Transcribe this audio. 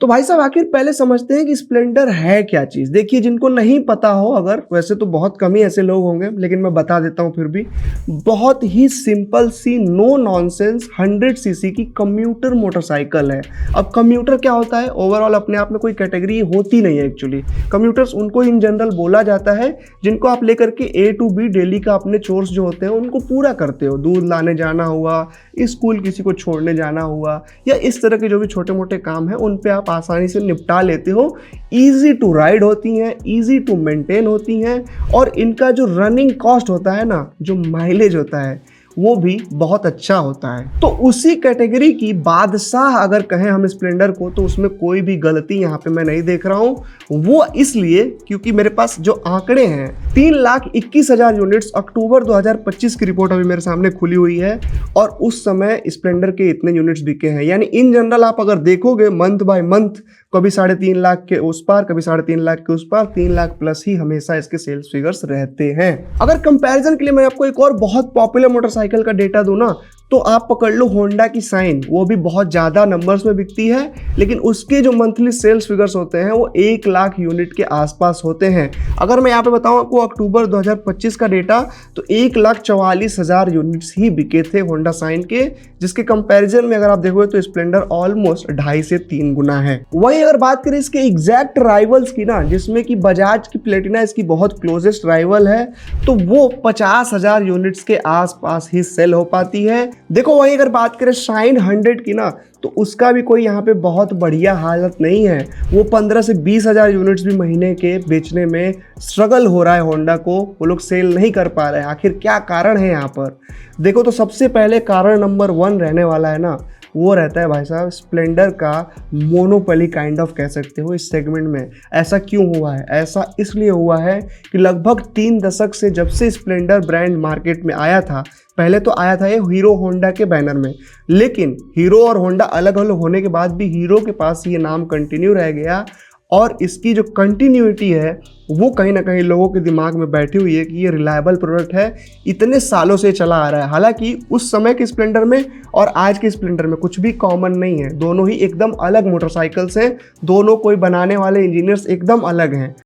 तो भाई साहब आखिर पहले समझते हैं कि स्प्लेंडर है क्या चीज़। देखिए जिनको नहीं पता हो, अगर वैसे तो बहुत कम ही ऐसे लोग होंगे, लेकिन मैं बता देता हूँ फिर भी। बहुत ही सिंपल सी नो नॉनसेंस 100 सीसी की कम्यूटर मोटरसाइकिल है। अब कम्यूटर क्या होता है, ओवरऑल अपने आप में कोई कैटेगरी होती नहीं है एक्चुअली। कम्यूटर्स उनको इन जनरल बोला जाता है जिनको आप लेकर के ए टू बी डेली का अपने चोर्स जो होते हैं उनको पूरा करते हो। दूध लाने जाना हुआ, स्कूल किसी को छोड़ने जाना हुआ, या इस तरह के जो भी छोटे मोटे काम हैं उन पे आप आसानी से निपटा लेते हो। ईजी टू राइड होती हैं, ईजी टू मेंटेन होती हैं, और इनका जो रनिंग कॉस्ट होता है ना, जो माइलेज होता है, वो भी बहुत अच्छा होता है। तो उसी कैटेगरी की बादशाह अगर कहें हम स्प्लेंडर को, तो उसमें कोई भी गलती यहाँ पे मैं नहीं देख रहा हूँ। वो इसलिए क्योंकि मेरे पास जो आंकड़े हैं, 3,21,000 यूनिट्स अक्टूबर 2025 की रिपोर्ट अभी मेरे सामने खुली हुई है, और उस समय स्प्लेंडर के इतने यूनिट्स बिके हैं। यानी इन जनरल आप अगर देखोगे मंथ बाय मंथ, कभी 3.5 लाख के उस पार, कभी 3.5 लाख के उस पार, 3 लाख प्लस ही हमेशा इसके सेल्स फिगर्स रहते हैं। अगर कंपैरिजन के लिए मैं आपको एक और बहुत पॉपुलर मोटरसाइकिल का डेटा दूं ना, तो आप पकड़ लो होंडा की साइन। वो भी बहुत ज़्यादा नंबर्स में बिकती है, लेकिन उसके जो मंथली सेल्स फिगर्स होते हैं वो 1 लाख यूनिट के आसपास होते हैं। अगर मैं यहाँ पे बताऊँ आपको अक्टूबर 2025 का डेटा, तो 1,44,000 यूनिट्स ही बिके थे होंडा साइन के, जिसके कंपैरिजन में अगर आप देखोगे तो स्प्लेंडर ऑलमोस्ट 2.5 से 3 गुना है। वहीं अगर बात करें इसके एग्जैक्ट राइवल्स की ना, जिसमें कि बजाज की प्लेटिना इसकी बहुत क्लोजेस्ट राइवल है, तो वो 50,000 यूनिट्स के आसपास ही सेल हो पाती है। देखो वहीं अगर बात करें शाइन 100 की ना, तो उसका भी कोई यहाँ पे बहुत बढ़िया हालत नहीं है। वो 15 से 20,000 यूनिट्स भी महीने के बेचने में स्ट्रगल हो रहा है होंडा को, वो लोग सेल नहीं कर पा रहे हैं। आखिर क्या कारण है यहाँ पर? देखो तो सबसे पहले कारण नंबर 1 रहने वाला है ना, वो रहता है भाई साहब स्प्लेंडर का मोनोपोली काइंड ऑफ कह सकते हो इस सेगमेंट में। ऐसा क्यों हुआ है? ऐसा इसलिए हुआ है कि लगभग 3 दशक से जब से स्प्लेंडर ब्रांड मार्केट में आया था, पहले तो आया था ये हीरो होंडा के बैनर में, लेकिन हीरो और होंडा अलग अलग होने के बाद भी हीरो के पास ये नाम कंटिन्यू रह गया, और इसकी जो कंटिन्यूटी है वो कहीं ना कहीं लोगों के दिमाग में बैठी हुई है कि ये रिलायबल प्रोडक्ट है, इतने सालों से चला आ रहा है। हालांकि उस समय के स्प्लेंडर में और आज के स्प्लेंडर में कुछ भी कॉमन नहीं है, दोनों ही एकदम अलग मोटरसाइकिल्स हैं, दोनों कोई बनाने वाले इंजीनियर्स एकदम अलग हैं।